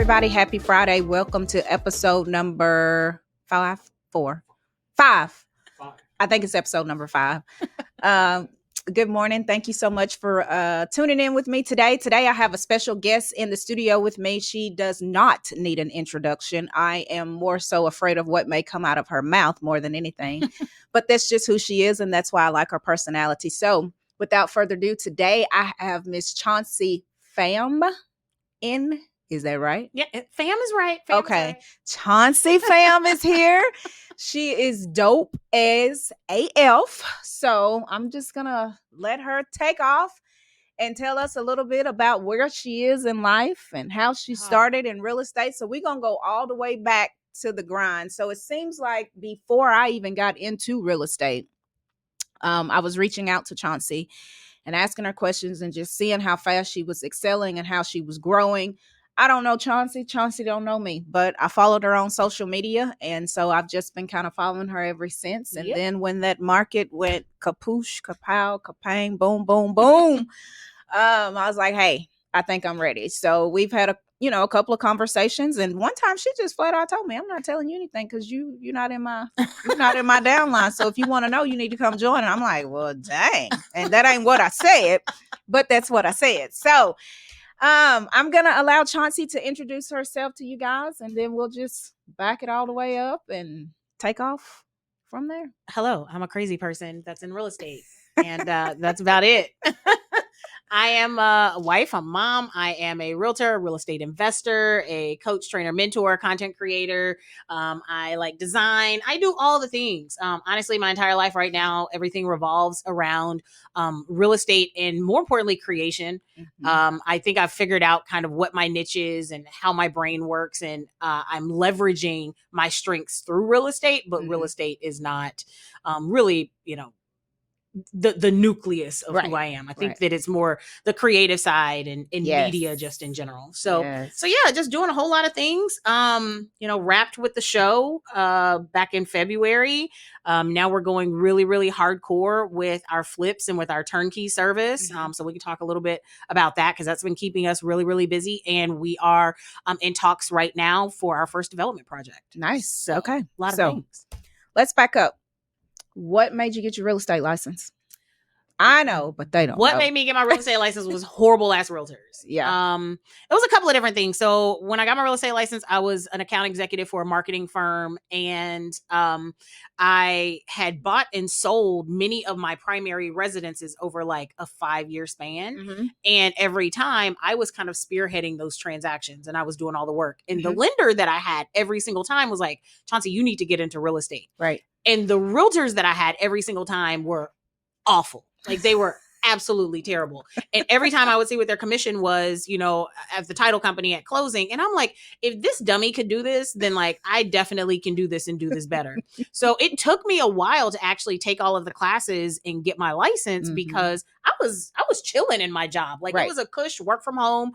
everybody. Happy Friday. Welcome to episode number five. I think it's episode number 5. Good morning. Thank you so much for tuning in with me today. Today, I have a special guest in the studio with me. She does not need an introduction. I am more so afraid of what may come out of her mouth more than anything. But that's just who she is, and that's why I like her personality. So without further ado, today I have Miss Chauncey Pham in. Is that right? Yeah, Pham is right. Pham okay. is right. Chauncey Pham is here. She is dope as AF. So I'm just going to let her take off and tell us a little bit about where she is in life and how she started in real estate. So we're going to go all the way back to the grind. So it seems like before I even got into real estate, I was reaching out to Chauncey and asking her questions and just seeing how fast she was excelling and how she was growing. I don't know Chauncey. Chauncey don't know me, but I followed her on social media. And so I've just been kind of following her ever since. And then when that market went kapoosh, kapow, kapang, boom, boom, boom, I was like, hey, I think I'm ready. So we've had a couple of conversations. And one time she just flat out told me, I'm not telling you anything because you're not in my downline. So if you want to know, you need to come join. And I'm like, well, dang. And that ain't what I said, but that's what I said. So I'm going to allow Chauncey to introduce herself to you guys, and then we'll just back it all the way up and take off from there. Hello, I'm a crazy person that's in real estate, and that's about it. I am a wife, a mom. I am a realtor, a real estate investor, a coach, trainer, mentor, content creator. I like design. I do all the things. Honestly, my entire life right now, everything revolves around real estate and more importantly, creation. Mm-hmm. I think I've figured out kind of what my niche is and how my brain works. And I'm leveraging my strengths through real estate, but real estate is not really, the nucleus of who I am. I think that it's more the creative side and media just in general. So yeah, just doing a whole lot of things. Wrapped with the show back in February. Now we're going really, really hardcore with our flips and with our turnkey service. So we can talk a little bit about that because that's been keeping us really, really busy. And we are in talks right now for our first development project. Nice. So, okay. A lot of things. Let's back up. What made you get your real estate license? I know, but they don't What know. made me get my real estate license was horrible ass realtors. Yeah. It was a couple of different things. So when I got my real estate license, I was an account executive for a marketing firm. And I had bought and sold many of my primary residences over like a 5-year span. Mm-hmm. And every time I was kind of spearheading those transactions and I was doing all the work. And the lender that I had every single time was like, Chauncey, you need to get into real estate. Right. And the realtors that I had every single time were awful. Like they were absolutely terrible. And every time I would see what their commission was, at the title company at closing. And I'm like, if this dummy could do this, then like, I definitely can do this and do this better. So it took me a while to actually take all of the classes and get my license because I was chilling in my job. Like it was a cush work from home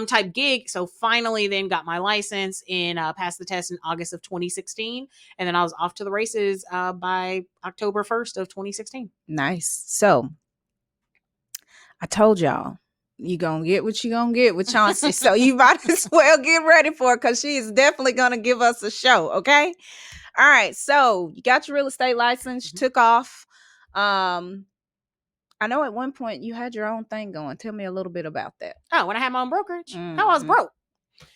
type gig. So finally then got my license and passed the test in August of 2016. And then I was off to the races by October 1st of 2016. Nice. So I told y'all, you gonna get what you gonna get with Chauncey. So you might as well get ready for it because she is definitely gonna give us a show. Okay. All right. So you got your real estate license, you took off. I know at one point you had your own thing going. Tell me a little bit about that. Oh, when I had my own brokerage, how I was broke.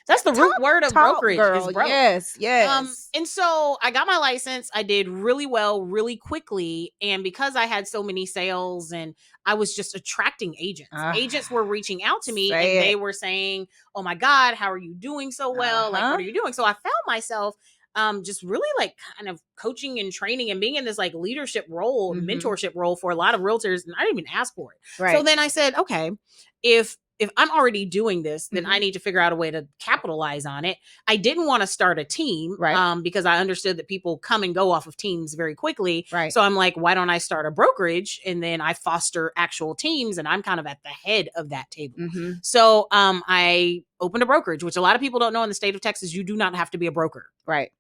That's the root word of brokerage. Girl. Is broke. Yes. And so I got my license. I did really well, really quickly. And because I had so many sales and I was just attracting agents, agents were reaching out to me and they were saying, oh my God, how are you doing so well? Like, what are you doing? So I found myself just really like kind of coaching and training and being in this like leadership role, mentorship role for a lot of realtors. And I didn't even ask for it. Right. So then I said, okay, if I'm already doing this, then I need to figure out a way to capitalize on it. I didn't want to start a team because I understood that people come and go off of teams very quickly. Right. So I'm like, why don't I start a brokerage? And then I foster actual teams and I'm kind of at the head of that table. So I opened a brokerage, which a lot of people don't know in the state of Texas, you do not have to be a broker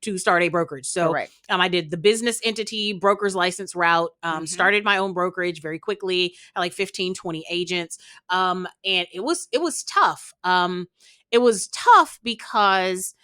to start a brokerage. So I did the business entity broker's license route, started my own brokerage very quickly, had like 15, 20 agents. And it was tough. it was tough because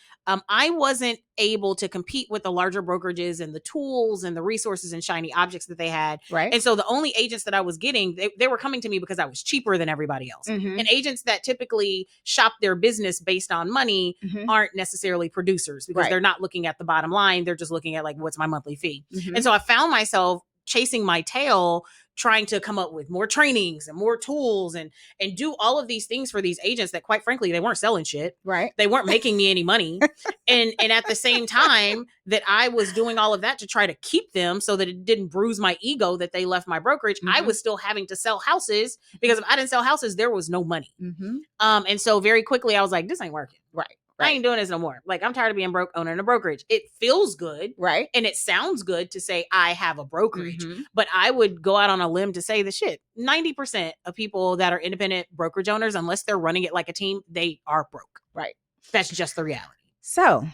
I wasn't able to compete with the larger brokerages and the tools and the resources and shiny objects that they had. Right. And so the only agents that I was getting, they were coming to me because I was cheaper than everybody else. Mhm. And agents that typically shop their business based on money Mhm. aren't necessarily producers because Right. they're not looking at the bottom line. They're just looking at like, what's my monthly fee? Mhm. And so I found myself chasing my tail, trying to come up with more trainings and more tools and do all of these things for these agents that, quite frankly, they weren't selling shit. Right. They weren't making me any money. and at the same time that I was doing all of that to try to keep them so that it didn't bruise my ego that they left my brokerage, I Mhm. was still having to sell houses because if I didn't sell houses, there was no money. Mhm. And so very quickly I was like, this ain't working. Right. I ain't doing this no more. Like, I'm tired of being broke owning a brokerage. It feels good. Right. And it sounds good to say I have a brokerage. Mhm. But I would go out on a limb to say the shit. 90% of people that are independent brokerage owners, unless they're running it like a team, they are broke. Right. That's just the reality. So,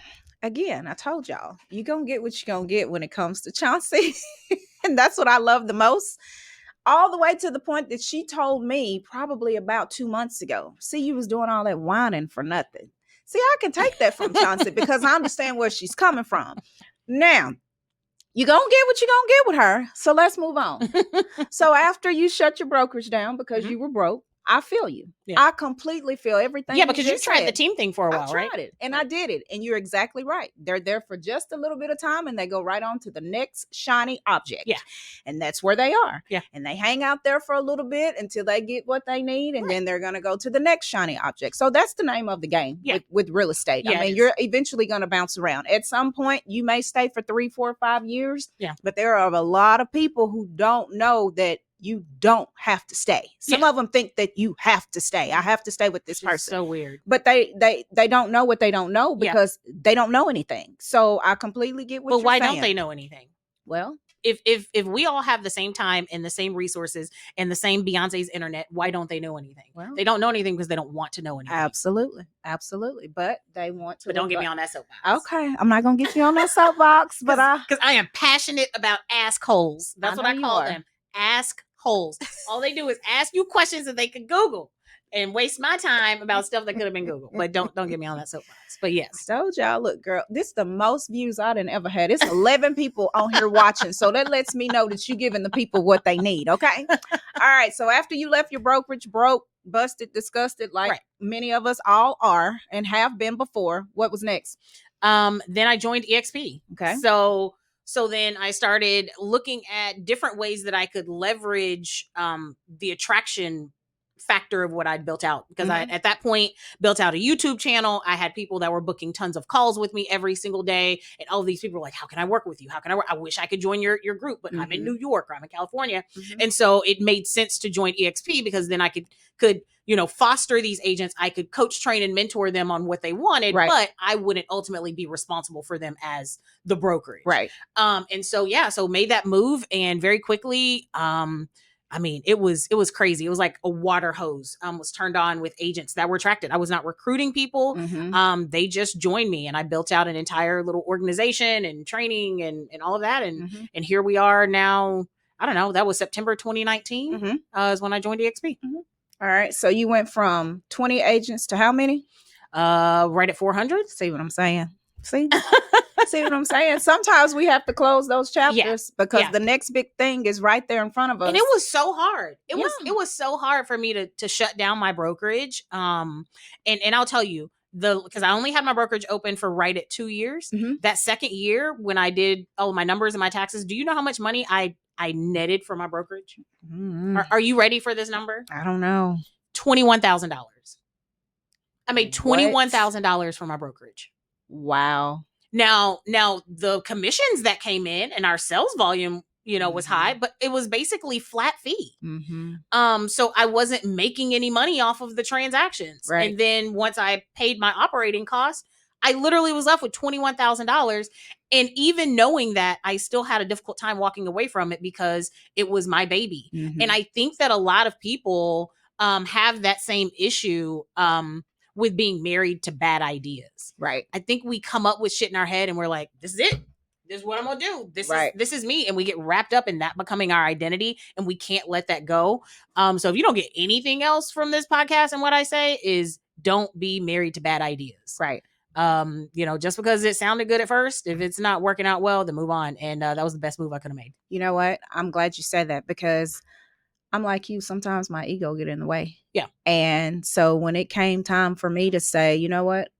again, I told y'all, you're going to get what you're going to get when it comes to Chauncey. And that's what I love the most. All the way to the point that she told me probably about 2 months ago, see, you was doing all that whining for nothing. See, I can take that from Chauncey because I understand where she's coming from. Now, you're going to get what you're going to get with her. So let's move on. So after you shut your brokerage down because Mhm. you were broke, I feel you. Yeah. I completely feel everything. Yeah, because you just tried said. the team thing for a while, I right? tried it and I did it. And you're exactly right. They're there for just a little bit of time and they go right on to the next shiny object. Yeah. And that's where they are. Yeah. And they hang out there for a little bit until they get what they need. And then they're going to go to the next shiny object. So that's the name of the game with real estate. Yeah, I mean, you're eventually going to bounce around. At some point, you may stay for 3, 4, 5 years. Yeah. But there are a lot of people who don't know that you don't have to stay. Some of them think that you have to stay. I have to stay with this person. So weird. But they don't know what they don't know because they don't know anything. So I completely get what you're saying. But why don't they know anything? Well, if we all have the same time and the same resources and the same Beyonce's internet, why don't they know anything? Well, they don't know anything because they don't want to know anything. Absolutely. But they want to. But don't get me on that soapbox. Okay, I'm not gonna get you on that soapbox, but because I am passionate about ask holes. That's what I call them. Ask holes. All they do is ask you questions that they can Google and waste my time about stuff that could have been Googled. But don't get me on that soapbox. But yes. I told y'all, look, girl, this is the most views I done ever had. It's 11 people on here watching. So that lets me know that you're giving the people what they need. Okay. All right. So after you left your brokerage, broke, busted, disgusted, like many of us all are and have been before, what was next? Then I joined EXP. Okay. So then I started looking at different ways that I could leverage the attraction factor of what I'd built out because I, at that point, built out a YouTube channel. I had people that were booking tons of calls with me every single day. And all of these people were like, how can I work with you? How can I work? I wish I could join your group, but I'm in New York or I'm in California. And so it made sense to join EXP because then I could foster these agents. I could coach, train, and mentor them on what they wanted, but I wouldn't ultimately be responsible for them as the brokerage. Right. And so, so made that move and very quickly, I mean, it was crazy. It was like a water hose was turned on with agents that were attracted. I was not recruiting people. They just joined me and I built out an entire little organization and training and all of that. And here we are now. I don't know. That was September 2019 is when I joined EXP. All right. So you went from 20 agents to how many? Right at 400. See what I'm saying? See what I'm saying? Sometimes we have to close those chapters because the next big thing is right there in front of us. And it was so hard. It was so hard for me to shut down my brokerage. And I'll tell you, because I only had my brokerage open for right at 2 years. That second year when I did all my numbers and my taxes, do you know how much money I netted for my brokerage? Are you ready for this number? I don't know. $21,000. I made $21,000 for my brokerage. Wow. Now the commissions that came in and our sales volume, was high, but it was basically flat fee. So I wasn't making any money off of the transactions. Right. And then once I paid my operating costs, I literally was left with $21,000. And even knowing that, I still had a difficult time walking away from it because it was my baby. And I think that a lot of people have that same issue with being married to bad ideas. Right. I think we come up with shit in our head and we're like, this is it. This is what I'm going to do. This is me. And we get wrapped up in that becoming our identity and we can't let that go. So if you don't get anything else from this podcast and what I say is don't be married to bad ideas. Right. Just because it sounded good at first, if it's not working out well, then move on. And that was the best move I could have made. You know what? I'm glad you said that, because I'm like you. Sometimes my ego get in the way. Yeah. And so when it came time for me to say, you know what,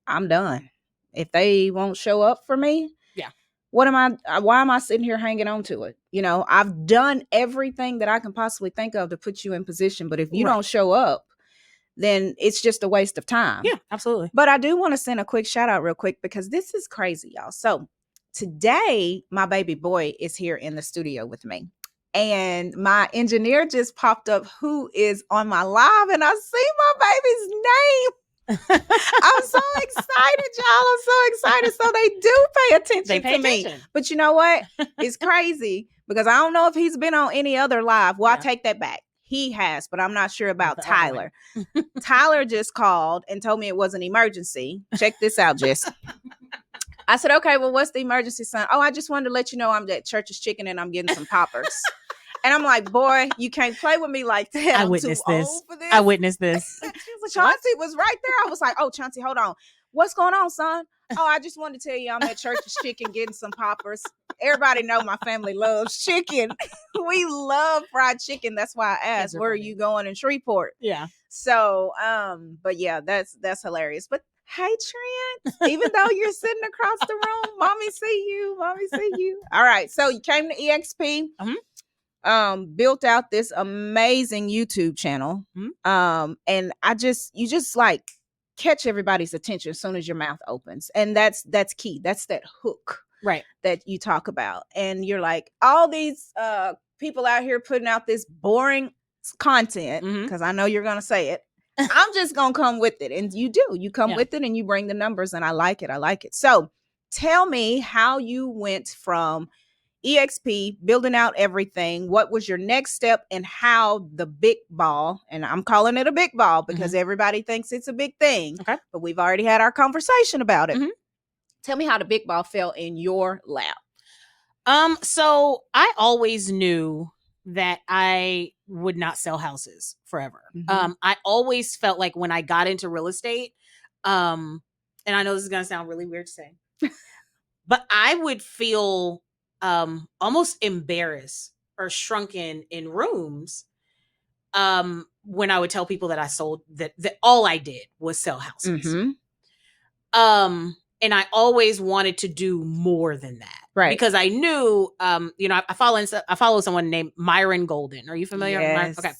I'm done. If they won't show up for me, yeah, why am I sitting here hanging on to it? I've done everything that I can possibly think of to put you in position. But if you don't show up, then it's just a waste of time. Yeah, absolutely. But I do want to send a quick shout out real quick, because this is crazy, y'all. So today, my baby boy is here in the studio with me. And my engineer just popped up who is on my live, and I see my baby's name. I'm so excited, y'all. I'm so excited. So they do pay attention to me. But you know what? It's crazy, because I don't know if he's been on any other live. Well, I take that back. He has, but I'm not sure about Tyler. Tyler just called and told me it was an emergency. Check this out, Jess. I said, okay, well, what's the emergency, son? Oh, I just wanted to let you know I'm at Church's Chicken and I'm getting some poppers. And I'm like, boy, you can't play with me like that. I witnessed this. I witnessed this. Chauncey was right there. I was like, oh, Chauncey, hold on. What's going on, son? Oh, I just wanted to tell you I'm at Church's Chicken getting some poppers. Everybody know my family loves chicken. We love fried chicken. That's why I asked, where are you going in Shreveport? Yeah. So, but yeah, that's hilarious. But hey, Trent, even though you're sitting across the room, mommy see you. Mommy see you. All right. So you came to EXP. Built out this amazing YouTube channel. And you just like catch everybody's attention as soon as your mouth opens. And that's key. That's that hook, right, that you talk about. And you're like, all these people out here putting out this boring content, because I know you're gonna say it. I'm just gonna come with it. And you come with it, and you bring the numbers, and I like it. So tell me how you went from EXP, building out everything. What was your next step, and how the big ball, and I'm calling it a big ball because everybody thinks it's a big thing, but we've already had our conversation about it. Tell me how the big ball fell in your lap. So I always knew that I would not sell houses forever. I always felt like when I got into real estate, and I know this is going to sound really weird to say, but I would feel almost embarrassed or shrunken in rooms when I would tell people that I sold, that all I did was sell houses. And I always wanted to do more than that. Right. Because I knew, I follow someone named Myron Golden. Are you familiar? Yes. Okay.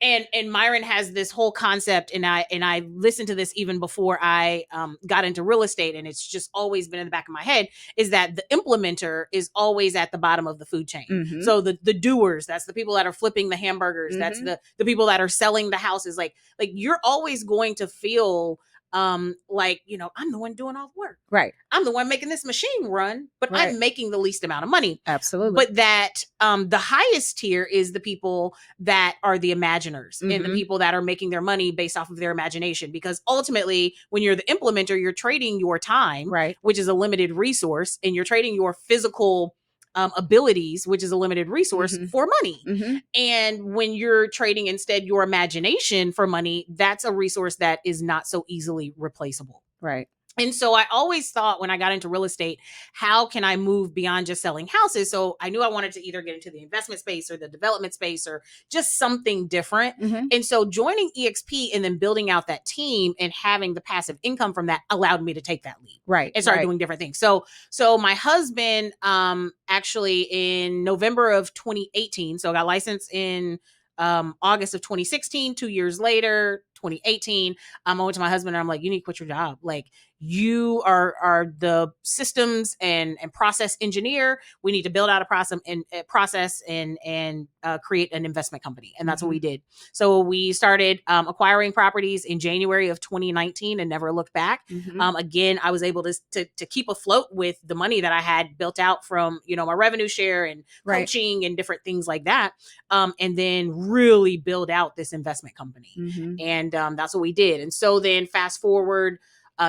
And Myron has this whole concept, and I listened to this even before I got into real estate, and it's just always been in the back of my head, is that the implementer is always at the bottom of the food chain. So the doers, that's the people that are flipping the hamburgers, that's the people that are selling the houses. Like you're always going to feel I'm the one doing all the work. Right. I'm the one making this machine run, but I'm making the least amount of money. Absolutely. But that the highest tier is the people that are the imaginers and the people that are making their money based off of their imagination. Because ultimately, when you're the implementer, you're trading your time, which is a limited resource, and you're trading your physical abilities, which is a limited resource, for money. And when you're trading instead your imagination for money, that's a resource that is not so easily replaceable. Right. And so I always thought, when I got into real estate, how can I move beyond just selling houses? So I knew I wanted to either get into the investment space or the development space or just something different. And so joining EXP and then building out that team and having the passive income from that allowed me to take that leap. Right. And start doing different things. So my husband, actually in November of 2018, so I got licensed in August of 2016, 2 years later, 2018, I went to my husband and I'm like, you need to quit your job. Like, you are the systems and process engineer. We need to build out a process and create an investment company. And that's what we did. So we started acquiring properties in January of 2019 and never looked back. Again, I was able to keep afloat with the money that I had built out from, my revenue share and coaching and different things like that. And then really build out this investment company. And that's what we did. And so then fast forward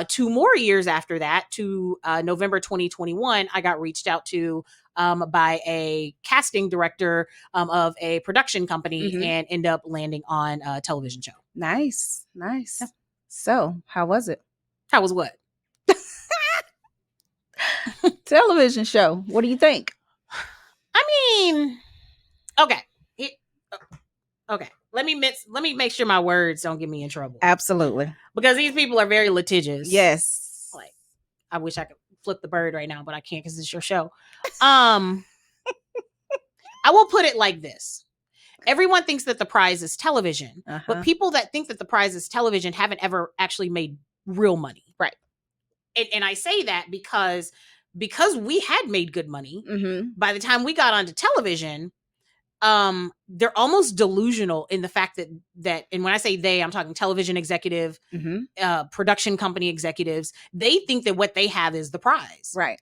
2 more years after that to November 2021, I got reached out to by a casting director of a production company and end up landing on a television show. Nice. Yeah. So, how was it? How was what? Television show. What do you think? I mean, okay. Okay. Let me make sure my words don't get me in trouble. Absolutely. Because these people are very litigious. Yes. Like, I wish I could flip the bird right now, but I can't because it's your show. I will put it like this. Everyone thinks that the prize is television, but people that think that the prize is television haven't ever actually made real money. Right. And I say that because we had made good money, by the time we got onto television, they're almost delusional in the fact that, and when I say they, I'm talking television executive, production company executives, they think that what they have is the prize. Right.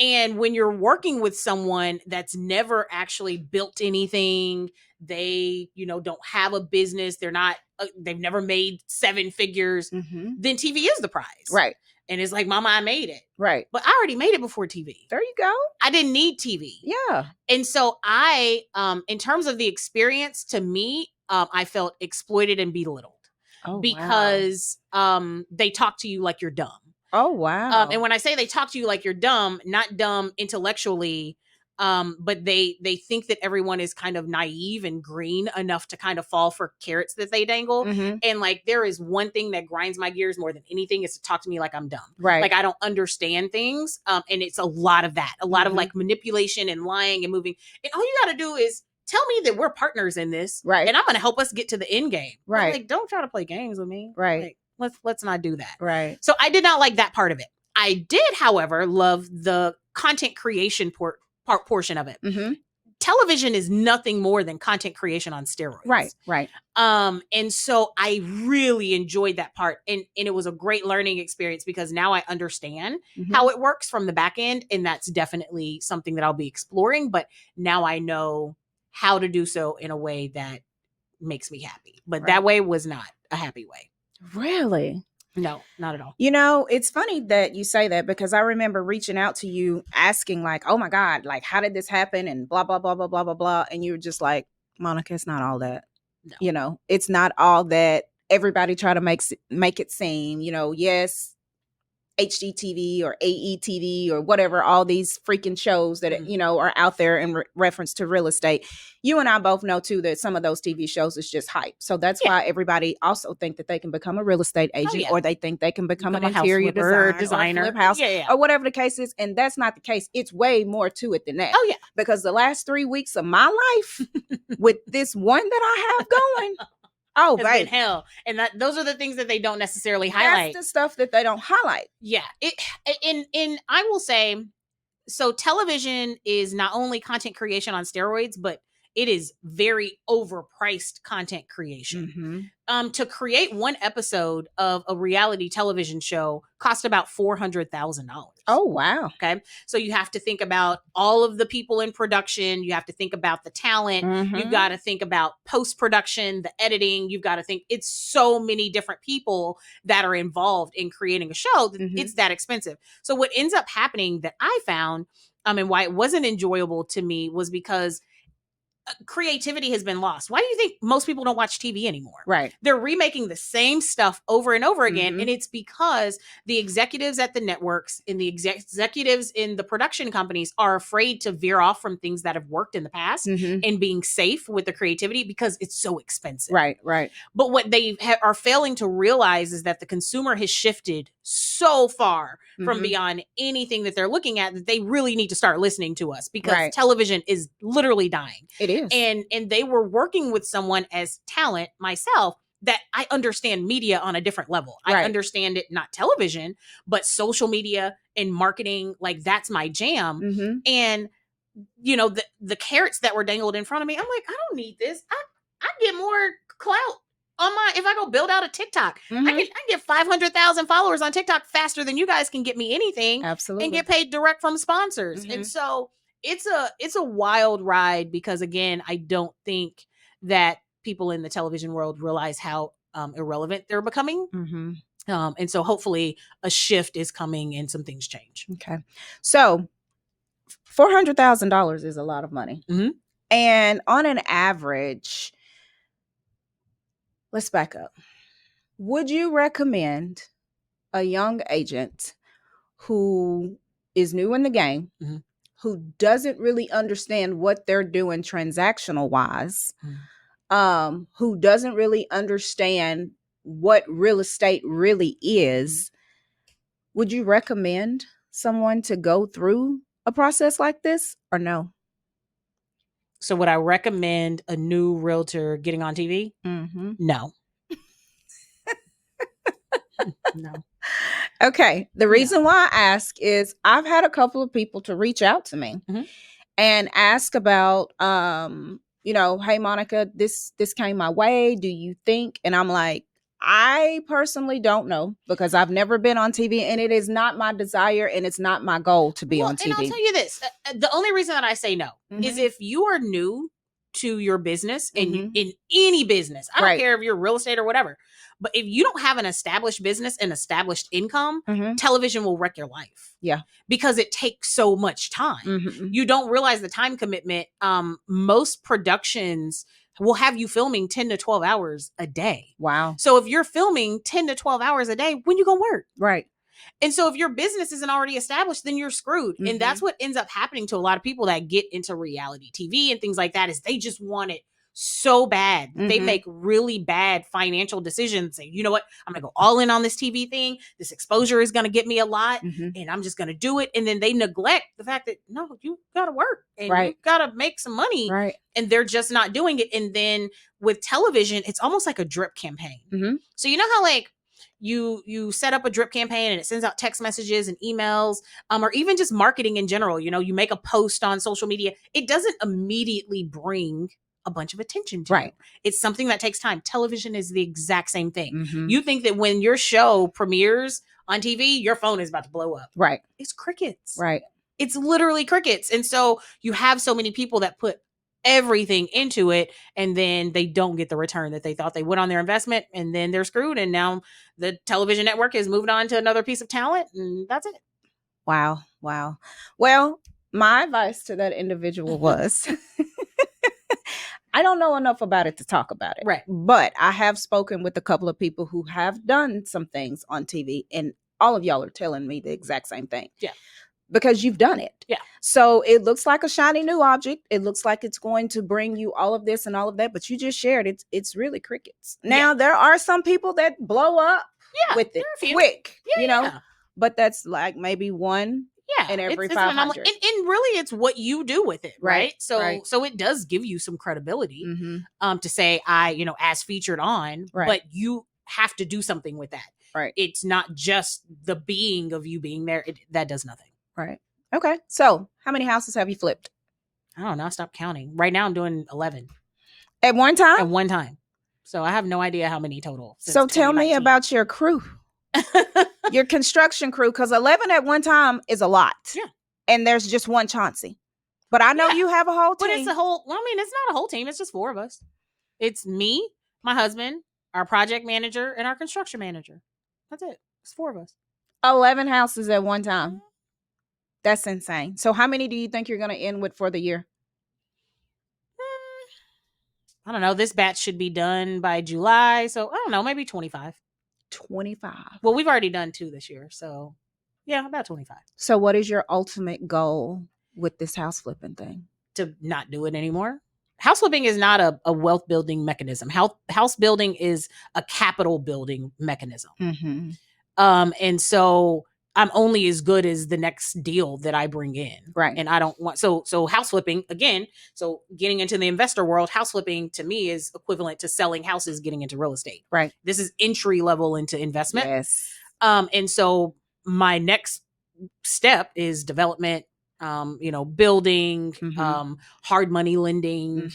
And when you're working with someone that's never actually built anything, they, don't have a business, they've never made 7 figures, then TV is the prize. Right. And it's like, mama, I made it. Right. But I already made it before TV. There you go. I didn't need TV. Yeah. And so I, in terms of the experience, to me, I felt exploited and belittled. Because they talk to you like you're dumb. Oh, wow. And when I say they talk to you like you're dumb, not dumb intellectually, but they think that everyone is kind of naive and green enough to kind of fall for carrots that they dangle. And like, there is one thing that grinds my gears more than anything is to talk to me like I'm dumb. Right. Like I don't understand things. And it's a lot of that, a lot of like manipulation and lying and moving. And all you got to do is tell me that we're partners in this. Right. And I'm going to help us get to the end game. Right. I'm like, don't try to play games with me. Right. Like, let's not do that. Right. So I did not like that part of it. I did, however, love the content creation portion of it. Television is nothing more than content creation on steroids. Right. Right. And so I really enjoyed that part. And it was a great learning experience because now I understand how it works from the back end. And that's definitely something that I'll be exploring. But now I know how to do so in a way that makes me happy. But that way was not a happy way. Really? No, not at all. It's funny that you say that because I remember reaching out to you asking like, oh my God, like, how did this happen? And blah, blah, blah, blah, blah, blah, blah. And you were just like, Monica, it's not all that. No. It's not all that everybody try to make it seem, yes, HGTV or AETV or whatever, all these freaking shows that, are out there in reference to real estate. You and I both know too that some of those TV shows is just hype. So that's why everybody also think that they can become a real estate agent or they think they can become an interior designer, flip house, or whatever the case is. And that's not the case. It's way more to it than that. Oh yeah. Because the last 3 weeks of my life with this one that I have going, oh, baby. Hell. And those are the things that they don't necessarily highlight. That's the stuff that they don't highlight. Yeah. And I will say, so television is not only content creation on steroids, but it is very overpriced content creation. To create one episode of a reality television show cost about $400,000. Oh, wow. Okay. So you have to think about all of the people in production. You have to think about the talent. You've got to think about post-production, the editing. You've got to think it's so many different people that are involved in creating a show. It's that expensive. So what ends up happening that I found, and why it wasn't enjoyable to me was because creativity has been lost. Why do you think most people don't watch TV anymore? Right. They're remaking the same stuff over and over again. And it's because the executives at the networks and the executives in the production companies are afraid to veer off from things that have worked in the past and being safe with the creativity because it's so expensive. Right. Right. But what they are failing to realize is that the consumer has shifted so far from beyond anything that they're looking at that they really need to start listening to us because television is literally dying. It is. And they were working with someone as talent, myself, that I understand media on a different level. I understand it, not television, but social media and marketing. Like that's my jam. And the carrots that were dangled in front of me, I'm like, I don't need this. I get more clout on if I go build out a TikTok. I can get 500,000 followers on TikTok faster than you guys can get me anything. Absolutely. And get paid direct from sponsors. And so it's a wild ride because again, I don't think that people in the television world realize how irrelevant they're becoming. And so hopefully a shift is coming and some things change. Okay. So $400,000 is a lot of money. And on an average, let's back up. Would you recommend a young agent who is new in the game, Mhm. who doesn't really understand what they're doing transactional wise, who doesn't really understand what real estate really is, would you recommend someone to go through a process like this or no? So would I recommend a new realtor getting on TV? Mm-hmm. No. No. Okay. The reason why I ask is I've had a couple of people to reach out to me and ask about, hey, Monica, this came my way. Do you think? And I'm like, I personally don't know because I've never been on TV and it is not my desire and it's not my goal to be on TV. And I'll tell you this. The only reason that I say no is if you are new to your business and in any business, I don't care if you're real estate or whatever, but if you don't have an established business and established income, television will wreck your life. Yeah. Because it takes so much time. You don't realize the time commitment. Most productions will have you filming 10 to 12 hours a day. Wow. So if you're filming 10 to 12 hours a day, when you gonna work? Right. And so if your business isn't already established, then you're screwed. And that's what ends up happening to a lot of people that get into reality TV and things like that, is they just want it so bad. They make really bad financial decisions. Say, you know what? I'm going to go all in on this TV thing. This exposure is going to get me a lot and I'm just going to do it. And then they neglect the fact that, no, you got to work and you got to make some money. Right. And they're just not doing it. And then with television, it's almost like a drip campaign. So you know how like, you set up a drip campaign and it sends out text messages and emails, or even just marketing in general. You know, you make a post on social media. It doesn't immediately bring a bunch of attention to you. It's something that takes time. Television is the exact same thing. You think that when your show premieres on TV, your phone is about to blow up. Right. It's crickets. Right. It's literally crickets. And so you have so many people that put everything into it and then they don't get the return that they thought they would on their investment, and then they're screwed. And now the television network has moved on to another piece of talent, and that's it. Wow. Well, my advice to that individual was I don't know enough about it to talk about it. Right. But I have spoken with a couple of people who have done some things on TV, and all of y'all are telling me the exact same thing. Yeah. Because you've done it. Yeah. So it looks like a shiny new object. It looks like it's going to bring you all of this and all of that, but you just shared it. It's really crickets. Now, there are some people that blow up with it quick, but that's like maybe one in every 500. And really it's what you do with it. Right. So it does give you some credibility to say, as featured on, but you have to do something with that. Right. It's not just the being of you being there. That does nothing. Right. Okay. So how many houses have you flipped? I don't know. I stopped counting. Right now I'm doing 11. At one time? At one time. So I have no idea how many total. So tell me about your crew. Your construction crew, because 11 at one time is a lot. Yeah. And there's just one Chauncey. But I know you have a whole team. But it's a whole, it's not a whole team. It's just 4 of us. It's me, my husband, our project manager, and our construction manager. That's it. It's 4 of us. 11 houses at one time. That's insane. So how many do you think you're going to end with for the year? I don't know. This batch should be done by July. So I don't know, maybe 25. 25. Well, we've already done 2 this year. So yeah, about 25. So what is your ultimate goal with this house flipping thing? To not do it anymore. House flipping is not a wealth building mechanism. House building is a capital building mechanism. And so I'm only as good as the next deal that I bring in. Right. And I don't want, so house flipping again, so getting into the investor world, house flipping to me is equivalent to selling houses, getting into real estate. Right. This is entry level into investment. Yes. And so my next step is development, building, hard money lending,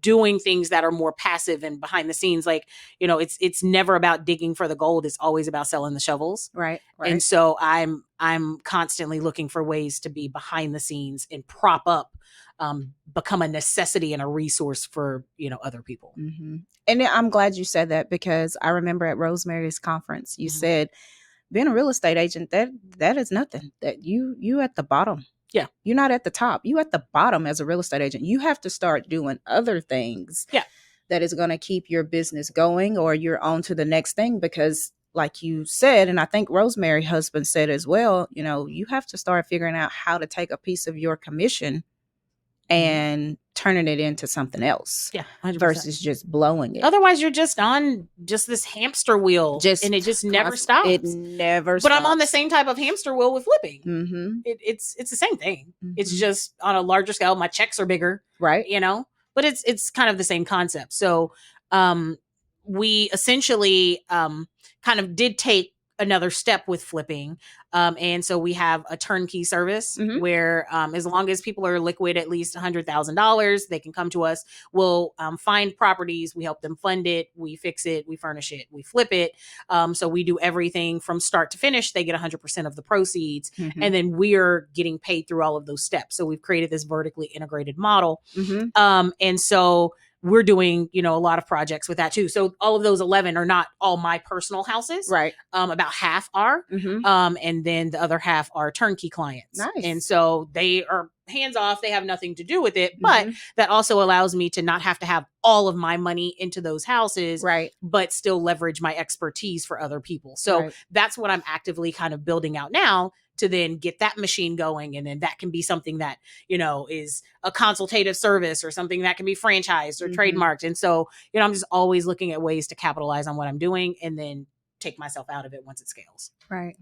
doing things that are more passive and behind the scenes. Like, it's never about digging for the gold. It's always about selling the shovels. Right. And so I'm constantly looking for ways to be behind the scenes and prop up, become a necessity and a resource for, other people. And I'm glad you said that, because I remember at Rosemary's conference, you said being a real estate agent, that is nothing. That you at the bottom. Yeah. You're not at the top. You at the bottom as a real estate agent. You have to start doing other things that is going to keep your business going, or you're on to the next thing. Because like you said, and I think Rosemary husband said as well, you know, you have to start figuring out how to take a piece of your commission and turning it into something else. Yeah, 100%. Versus just blowing it. Otherwise, you're just on just this hamster wheel, and it just never stops. It never but stops. I'm on the same type of hamster wheel with flipping. Mm-hmm. It's the same thing. Mm-hmm. It's just on a larger scale. My checks are bigger, right? You know, but it's kind of the same concept. So we essentially kind of did take another step with flipping. And so we have a turnkey service where as long as people are liquid at least $100,000, they can come to us. We'll find properties. We help them fund it. We fix it. We furnish it. We flip it. So we do everything from start to finish. They get 100% of the proceeds. And then we're getting paid through all of those steps. So we've created this vertically integrated model. And so we're doing, you know, a lot of projects with that too. So all of those 11 are not all my personal houses. Right. About half are. And then the other half are turnkey clients. Nice. And so they are hands off. They have nothing to do with it. But that also allows me to not have to have all of my money into those houses. Right. But still leverage my expertise for other people. So that's what I'm actively kind of building out now, to then get that machine going. And then that can be something that, you know, is a consultative service or something that can be franchised or trademarked. And so, you know, I'm just always looking at ways to capitalize on what I'm doing and then take myself out of it once it scales. Right.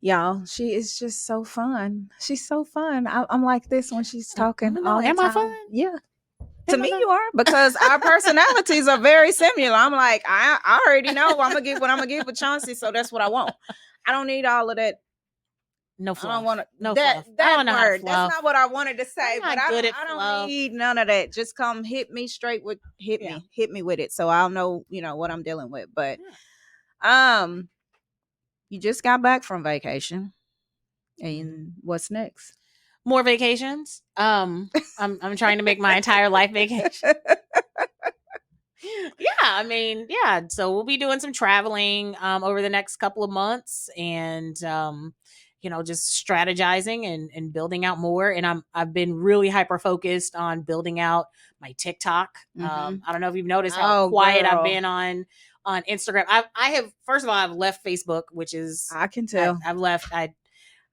Y'all, she is just so fun. She's so fun. I'm like this when she's talking. Am I fun? Yeah. To me, you are, because our personalities are very similar. I'm like, I already know I'm gonna get what I'm gonna get with Chauncey, so that's what I want. I don't need all of that. No fluff. I don't want to. No that fluff. that word. That's not what I wanted to say. I'm but not good at I don't fluff. need none of that. Just come hit me straight with hit me with it, so I'll know, you know, what I'm dealing with. But you just got back from vacation, and what's next? More vacations. I'm trying to make my entire life vacation. So we'll be doing some traveling over the next couple of months, and you know, just strategizing and building out more. And I've been really hyper focused on building out my TikTok. I don't know if you've noticed how quiet I've been on Instagram. I have, first of all, I've left Facebook, which is, I can tell. I've left.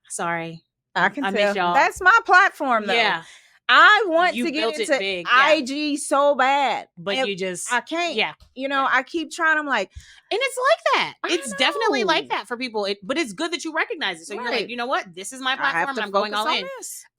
Sorry. I can I tell. miss y'all. That's my platform, though. Yeah. I want to built get into big, IG so bad, but you just, I can't. Yeah. You know, I keep trying. I'm like, and it's like that. It's definitely know. like that for people. But it's good that you recognize it. So you're like, you know what? This is my platform, and I'm going all in.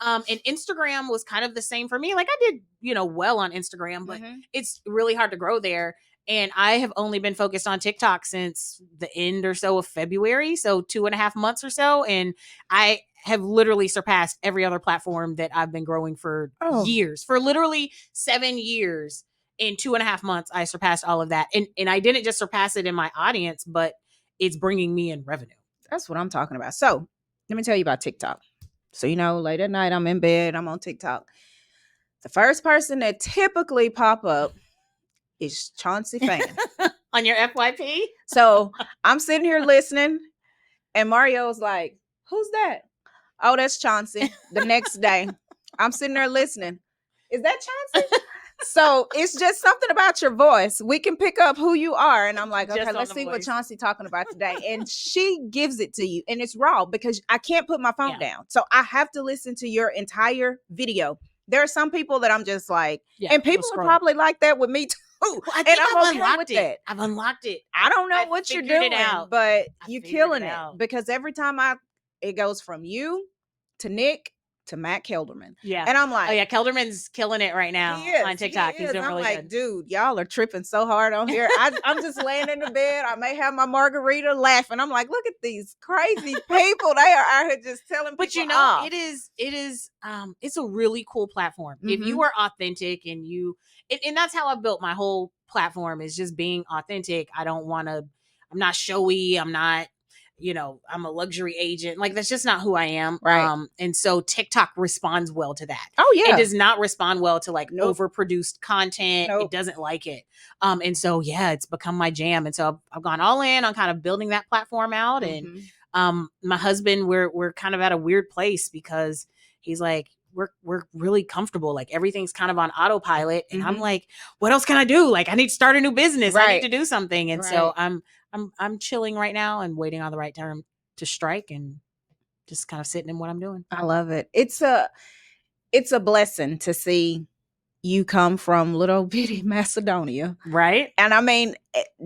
And Instagram was kind of the same for me. Like, I did, you know, well on Instagram, but it's really hard to grow there. And I have only been focused on TikTok since the end or so of February. So 2.5 months or so. And I have literally surpassed every other platform that I've been growing for years. For literally 7 years, in 2.5 months, I surpassed all of that. And I didn't just surpass it in my audience, but it's bringing me in revenue. That's what I'm talking about. So let me tell you about TikTok. So, you know, late at night, I'm in bed, I'm on TikTok. The first person that typically pop up is Chauncey Pham. On your FYP? So I'm sitting here listening, and Mario's like, who's that? Oh, that's Chauncey. The next day, I'm sitting there listening. Is that Chauncey? So it's just something about your voice. We can pick up who you are. And I'm like, okay, let's see what Chauncey talking about today. And she gives it to you. And it's raw because I can't put my phone down. So I have to listen to your entire video. There are some people that I'm just like, and people are probably like that with me too. Well, I think I've unlocked it. I've unlocked it. I don't know what you're doing, but you're killing it. Because every time it goes from you to Nick to Matt Kelderman. Yeah. And I'm like, oh yeah, Kelderman's killing it right now on TikTok. He's doing really good. Dude, y'all are tripping so hard on here. I'm just laying in the bed. I may have my margarita laughing. I'm like, look at these crazy people. They are out here just telling people. But you know, off. it is it's a really cool platform. If you are authentic and that's how I built my whole platform, is just being authentic. I'm not showy. I'm not, I'm a luxury agent. Like, that's just not who I am. Right. And so TikTok responds well to that. Oh yeah. It does not respond well to like overproduced content. It doesn't like it. And so, yeah, it's become my jam. And so I've gone all in on kind of building that platform out. And my husband, we're kind of at a weird place because he's like, we're really comfortable. Like everything's kind of on autopilot. And I'm Mhm. like, what else can I do? Like I need to start a new business. I Right. need to do something. And so Right. I'm chilling right now and waiting on the right time to strike and just kind of sitting in what I'm doing. I love it. It's a blessing to see you come from little bitty Macedonia. Right. And I mean,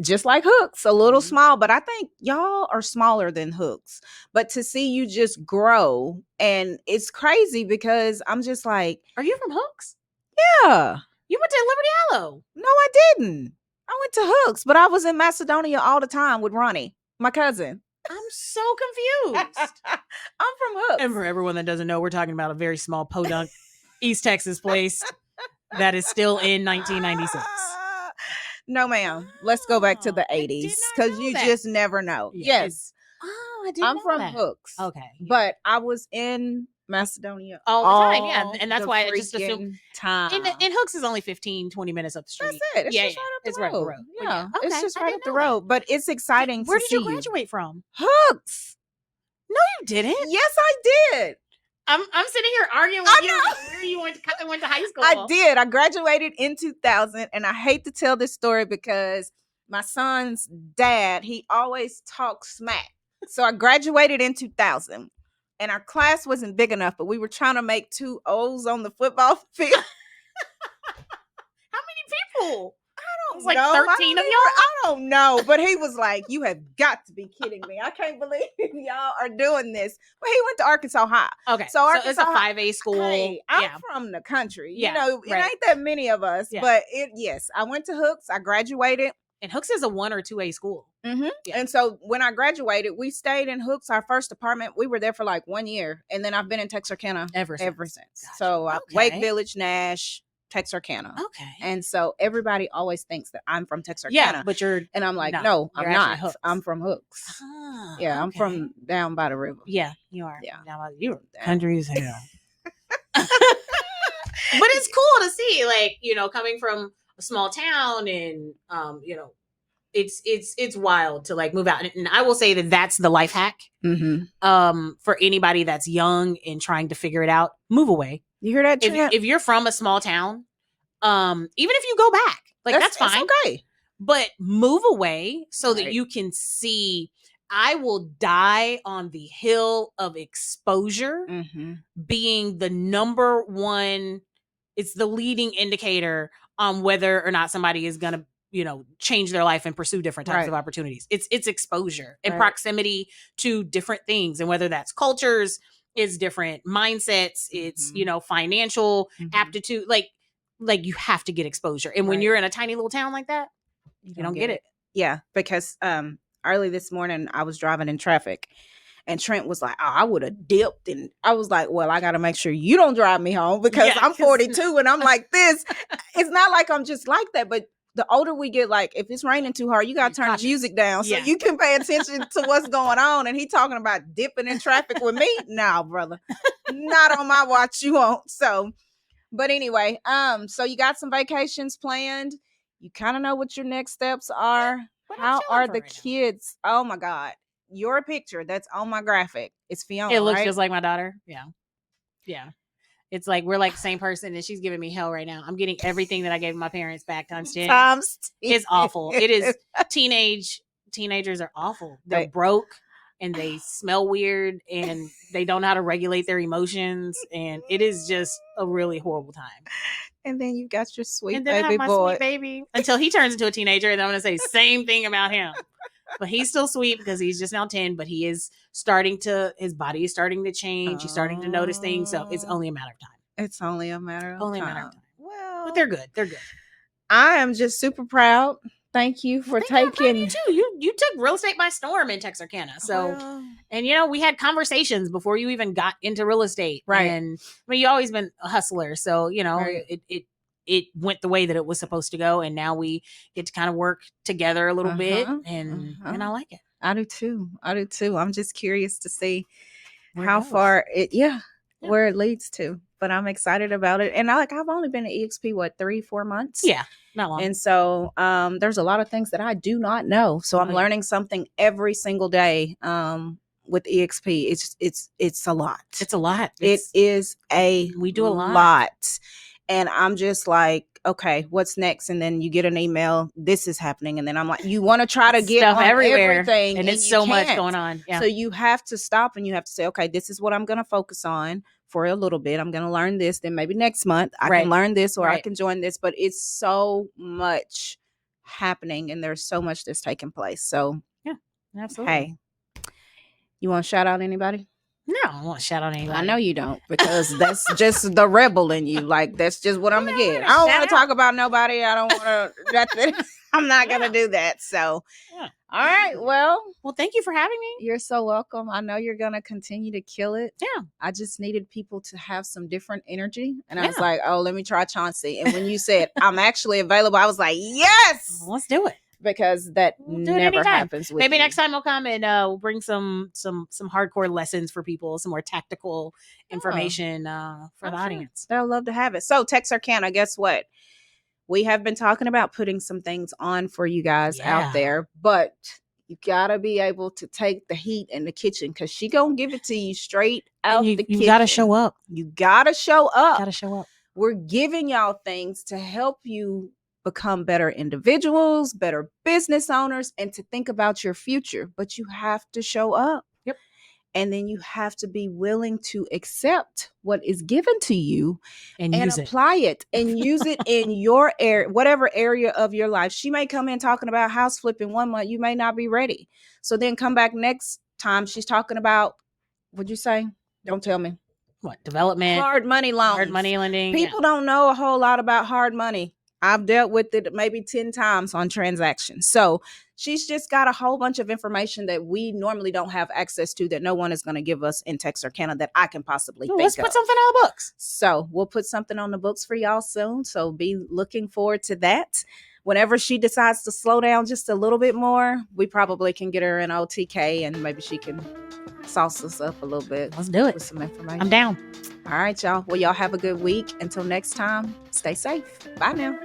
just like Hooks, a little Mhm. small, but I think y'all are smaller than Hooks. But to see you just grow, and it's crazy because I'm just like, Are you from Hooks? yeah. You went to Liberty Hollow. No, I didn't. I went to Hooks, but I was in Macedonia all the time with Ronnie, my cousin. I'm so confused. I'm from Hooks. And for everyone that doesn't know, we're talking about a very small podunk East Texas place that is still in 1996. No, ma'am. Let's go back to the I did 80s not because know you that. just never know. Yeah, Yes. Oh, I didn't I'm know from that. Hooks. Okay. Yeah. But I was in Macedonia all the time. Yeah. And that's the why I just assumed. freaking time. And Hooks is only 15, 20 minutes up the street. That's it. It's Yeah, just yeah. right up the It's road. right up the road. But Yeah. Okay. It's just I right didn't up the know that. road. But it's exciting Where to did see you graduate from? Hooks. No, you didn't. Yes, I did. I'm sitting here arguing I with you know. where you went to high school. I did. I graduated in 2000, and I hate to tell this story because my son's dad, he always talks smack. So I graduated in 2000, and our class wasn't big enough, but we were trying to make 2 O's on the football field. How many people? I It was don't like know. 13 of y'all? I don't know, but he was like, "You have got to be kidding me! I can't believe y'all are doing this." But he went to Arkansas High. Okay. So it's a Arkansas High- 5A school. Hey, I'm yeah. from the country. Yeah, You know, it right. ain't that many of us, Yeah. but yes, I went to Hooks. I graduated. And Hooks is a 1 or 2A school. Mm-hmm. Yeah. And so when I graduated, we stayed in Hooks, our first apartment. We were there for like 1 year. And then I've been in Texarkana Ever since. Gotcha. So Okay. Wake Village, Nash, Texarkana. Okay. And so everybody always thinks that I'm from Texarkana. Yeah, but you're And I'm like, No, no, you're I'm actually not. Hooks. I'm from Hooks. Ah, Yeah, I'm okay. from down by the river. Yeah, you are. Yeah. Now you're Down. country as hell. But it's cool to see, like, you know, coming from a small town and you know, it's wild to like move out. And I will say that that's the life hack. Mm-hmm. For anybody that's young and trying to figure it out, move away. You hear that, Trent? If you're from a small town, even if you go back, like that's fine. It's okay. But move away so that Right. you can see. I will die on the hill of exposure Mm-hmm. being the number one. It's the leading indicator on whether or not somebody is going to, you know, change their life and pursue different types Right. of opportunities. It's exposure and Right. proximity to different things. And whether that's cultures, it's different mindsets, it's, Mhm. you know, financial Mhm. aptitude. Like you have to get exposure. And when Right. you're in a tiny little town like that, you don't get it. Yeah, because early this morning I was driving in traffic and Trent was like, "Oh, I would have dipped." And I was like, "Well, I got to make sure you don't drive me home because Yeah, I'm 'cause- 42 and I'm like this." It's not like I'm just like that, but the older we get, like if it's raining too hard, you got to turn Cautious. the music down so Yeah. you can pay attention to what's going on. And he talking about dipping in traffic with me? No, brother. Not on my watch, you won't. So, but anyway, so you got some vacations planned. You kind of know what your next steps are. What I'm How chilling are for the right now. kids? Oh my God. Your picture that's on my graphic is Fiona. It looks right? just like my daughter. Yeah. Yeah. It's like we're like the same person and she's giving me hell right now. I'm getting everything that I gave my parents back times 10. Times 10. It's awful. It is teenagers are awful. They're Right. broke and they smell weird and they don't know how to regulate their emotions. And it is just a really horrible time. And then you got your sweet And then I baby have my boy. sweet baby until he turns into a teenager. And I'm going to say same thing about him. But he's still sweet because he's just now 10, but he is his body is starting to change. He's starting to notice things. So it's only a matter of time. It's only a matter of Only time. a matter of time. Well, But they're good. They're good. I am just super proud. Thank you for Well, thank you. I'm proud of taking. you too. You took real estate by storm in Texarkana. So Well, and you know, we had conversations before you even got into real estate. Right. And I mean, you always been a hustler. So, you know, Right. it went the way that it was supposed to go. And now we get to kind of work together a little bit. Uh-huh. And Uh-huh. I like it. I do too. I'm just curious to see Where it how goes. far Yeah. where it leads to. But I'm excited about it. And I've only been at EXP 3-4 months. Yeah. Not long. And so there's a lot of things that I do not know. So I'm Oh, yeah. learning something every single day with EXP, it's a lot. It's a lot. We do a lot. And I'm just like, okay, what's next? And then you get an email, this is happening. And then I'm like, you want to try to get stuff on everywhere, everything. and it's so much going on. Yeah. So you have to stop and you have to say, okay, this is what I'm going to focus on for a little bit. I'm going to learn this. Then maybe next month I can learn this, or I can join this. But it's so much happening and there's so much that's taking place. So yeah, absolutely. Hey, you want to shout out anybody? No, I don't want to shout out anybody. I know you don't, because that's just the rebel in you. Like, that's just what I'm gonna get. I don't want to talk about nobody. I don't want to. I'm not gonna do that. So, all right. Well, thank you for having me. You're so welcome. I know you're gonna continue to kill it. Yeah. I just needed people to have some different energy, and I was like, oh, let me try Chauncey. And when you said I'm actually available, I was like, yes, let's do it. Because that never happens with Maybe you. next time we'll come and we'll bring some hardcore lessons for people, some more tactical information for the audience. They'll love to have it. So Texarkana, guess what? We have been talking about putting some things on for you guys out there, but you gotta be able to take the heat in the kitchen, because she gonna give it to you straight out the kitchen. You gotta show up. You gotta show up. Gotta show up. We're giving y'all things to help you become better individuals, better business owners, and to think about your future. But you have to show up. Yep. And then you have to be willing to accept what is given to you and apply it and use it in your area, whatever area of your life. She may come in talking about house flipping one month. You may not be ready. So then come back next time. She's talking about, what'd you say? Don't tell me. What? Development. Hard money loans. Hard money lending. People don't know a whole lot about hard money. I've dealt with it maybe 10 times on transactions. So she's just got a whole bunch of information that we normally don't have access to, that no one is going to give us in Texarkana that I can possibly think let's of. Put something on the books. So we'll put something on the books for y'all soon. So be looking forward to that. Whenever she decides to slow down just a little bit more, we probably can get her an OTK and maybe she can sauce us up a little bit. Let's do it. With some information. I'm down. All right, y'all. Well, y'all have a good week. Until next time, stay safe. Bye now.